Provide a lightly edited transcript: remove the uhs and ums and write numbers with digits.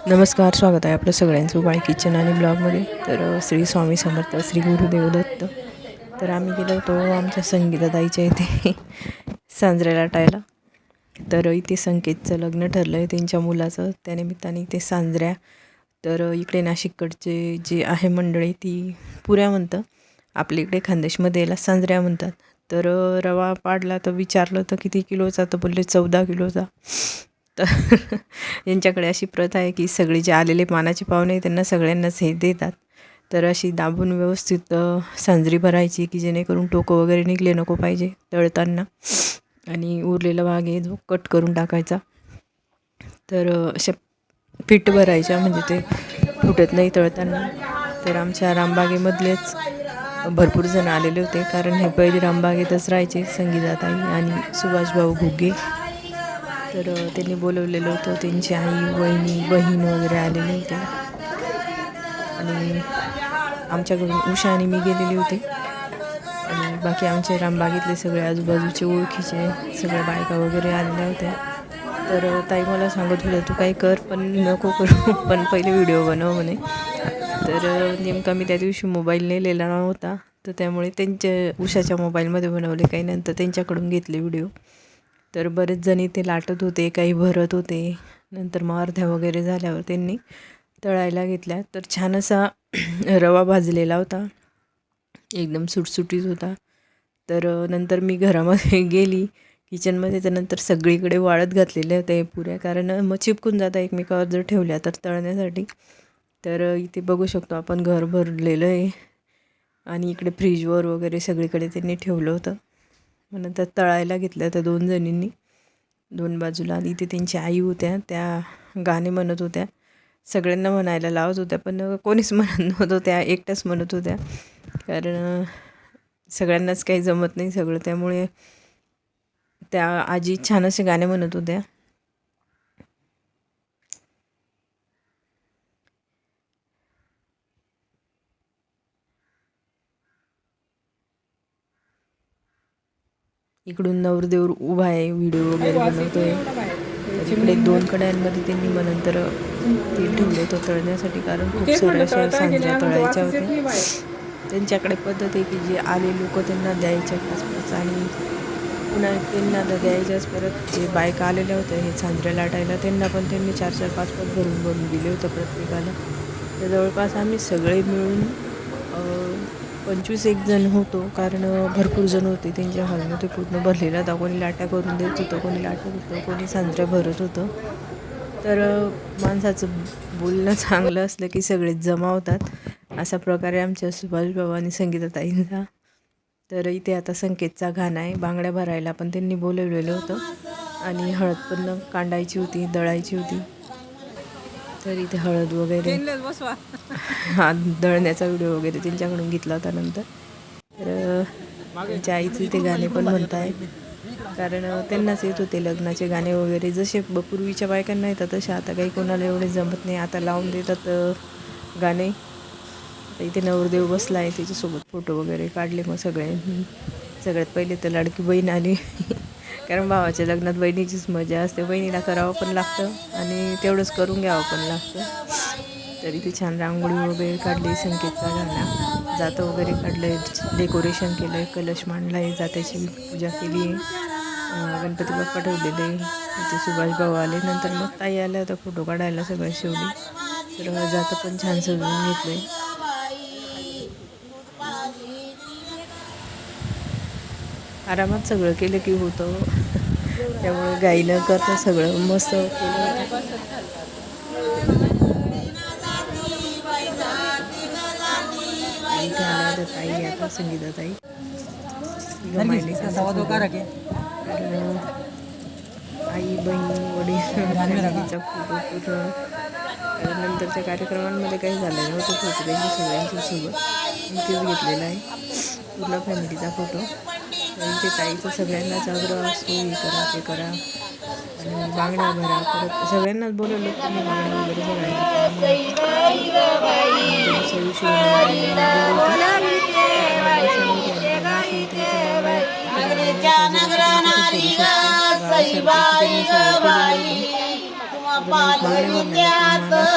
नमस्कार, स्वागत आहे आपलं सगळ्यांचं उबाळ किचन आणि ब्लॉगमध्ये. तर श्री स्वामी समर्थ, श्री गुरुदेव दत्त. तर आम्ही गेलो होतो आमच्या संगीताताईच्या इथे सांजऱ्या लाटायला. तर इथे संकेतचं लग्न ठरलं आहे त्यांच्या मुलाचं, त्यानिमित्ताने इथे सांजऱ्या. तर इकडे नाशिककडचे जे आहे मंडळी ती पुऱ्या म्हणतं, आपल्या इकडे खानदेशमध्ये याला सांजऱ्या म्हणतात. तर रवा पाडला तर विचारलं तर किती किलोचा, तर बोलले 14 किलोचा. तर यांच्याकडे अशी प्रथा आहे की सगळे जे आलेले मानाचे पाहुणे त्यांना सगळ्यांनाच हे देतात. तर अशी दाबून व्यवस्थित सांजरी भरायची की जेणेकरून टोकं वगैरे निघले नको पाहिजे तळताना, आणि उरलेला भाग आहे जो कट करून टाकायचा. तर अशा पीठ भरायच्या म्हणजे ते फुटत नाही तळताना. तर आमच्या रामबागेमधलेच भरपूर जण आलेले होते, कारण हे पहिले रामबागेतच राहायचे, संगीताताई आणि सुभाषभाऊ घुगे. तर त्यांनी बोलवलेलं होतं, त्यांची आई, वहिनी, बहीण वगैरे आलेले होते. आणि आमच्याकडून उषा आणि मी गेलेली होती, आणि बाकी आमचे रामबागेतले सगळे आजूबाजूचे ओळखीचे सगळ्या बायका वगैरे आलेल्या होत्या. तर ताई मला सांगत होत्या तू काही कर पण नको करू, पण पहिले व्हिडिओ बनव म्हणे. तर नेमका मी त्या दिवशी मोबाईल नेलेला नव्हता, तर त्यामुळे त्यांच्या उषाच्या मोबाईलमध्ये बनवले, काही नंतर त्यांच्याकडून घेतले व्हिडिओ. तर बरेच जण इथे लाटत होते, काही भरत होते. नंतर मग अर्ध्या वगैरे झाल्यावर त्यांनी तळायला घेतल्या. तर छान असा रवा भाजलेला होता, एकदम सुटसुटीत होता. तर नंतर मी घरामध्ये गेली किचनमध्ये, तर नंतर सगळीकडे वाळत घातलेले होते पुऱ्या, कारण मग चिपकून जाता एकमेकावर जर ठेवल्या तर तळण्यासाठी. तर इथे बघू शकतो आपण घर भरलेलं आहे, आणि इकडे फ्रीजवर वगैरे सगळीकडे त्यांनी ठेवलं होतं. मग नंतर तळायला घेतलं तर 2 जणींनी 2 बाजूला. इथे त्यांची आई होत्या, त्या गाणे म्हणत होत्या, सगळ्यांना म्हणायला लावत होत्या, पण कोणीच म्हणत नव्हतं, त्या एकट्याच म्हणत होत्या, कारण सगळ्यांनाच काही जमत नाही सगळं. त्यामुळे त्या आजी छान असे गाणे म्हणत होत्या. इकडून नवरदेव उभा आहे, व्हिडिओ वगैरे बनवतोय. तर इकडे 2 कड्यांमध्ये त्यांनी मग नंतर तेल ठेवलं होतं तळण्यासाठी, कारण खूप साऱ्या अशा सांज्या तळायच्या होत्या. त्यांच्याकडे पद्धत आहे की जे आले लोक त्यांना द्यायच्या 5-5, आणि पुन्हा त्यांना द्यायच्याच. परत जे बायका आलेल्या होत्या हे सांजऱ्या लाटायला, त्यांना पण त्यांनी 4-4, 5-5 भरून भरून दिले होतं प्रत्येकाला. तर जवळपास आम्ही सगळे मिळून 25 जण होतो, कारण भरपूर जण होते. त्यांच्या हॉलमध्ये पूर्ण भरलेला होता. कोणी लाट्या करून देत होतं, कोणी लाटत होतं, कोणी सांजऱ्या भरत होतं. तर माणसाचं बोलणं चांगलं असलं की सगळेच जमा होतात, अशा प्रकारे आमच्या सुभाषभाऊ आणि संगीताताईंचा. तर इथे आता संकेतचा गाणं आहे, बांगड्या भरायला पण त्यांनी बोलवलेलं होतं, आणि हळद पण कांडायची होती, दळायची होती. तर इथे हळद वगैरे हा दळण्याचा व्हिडिओ वगैरे त्यांच्याकडून घेतला होता नंतर. तर त्यांच्या आईचे ते गाणे पण म्हणत आहे, कारण त्यांनाच येत होते लग्नाचे गाणे वगैरे. जसे पूर्वीच्या बायकांना येतात तसे आता काही कोणाला एवढे जमत नाही, आता लावून देतात गाणे. तर इथे नवरदेव बसला आहे, त्याच्यासोबत फोटो वगैरे काढले. मग सगळ्यात पहिले तर लाडकी बहीण आली, कारण भावाच्या लग्नात बहिणीचीच मजा असते, बहिणीला करावं पण लागतं आणि तेवढंच करून घ्यावं पण लागतं. तर इथे छान रांगोळी वगैरे काढली, संकेतचा गाणं, जातं वगैरे काढलं आहे, डेकोरेशन केलं आहे, कलश मांडला आहे, जात्याची पूजा केली आहे, गणपती बाप्पा ठेवलेले आहे. इथे सुभाषभाऊ आले, नंतर मग ताई आल्या होत्या फोटो काढायला सगळ्या शेवटी. तर जातं पण छान सजवून घेतलं आहे. आरामात सगळं केलं की होतं, त्यामुळे गाई न करता सगळं मस्त केलं होतं. इथे आल्या होत्या ताई, आता संगीताताई आई, बहीण, वडील, फॅमिलीचा फोटो पूर्ण. नंतरच्या कार्यक्रमांमध्ये काही झालं नव्हतं फोटो त्यांच्या सगळ्यांच्या सोबत, इथेच घेतलेला आहे पूर्ण फॅमिलीचा फोटो. तर इथे ताईचं सगळ्यांनाच आग्रह असतो, हे करा ते करा, आणि बांगड्या भरा. परत सगळ्यांनाच बोलवलं त्यांनी बांगड्या वगैरे भरायला. दुसऱ्या दिवशी गेले होते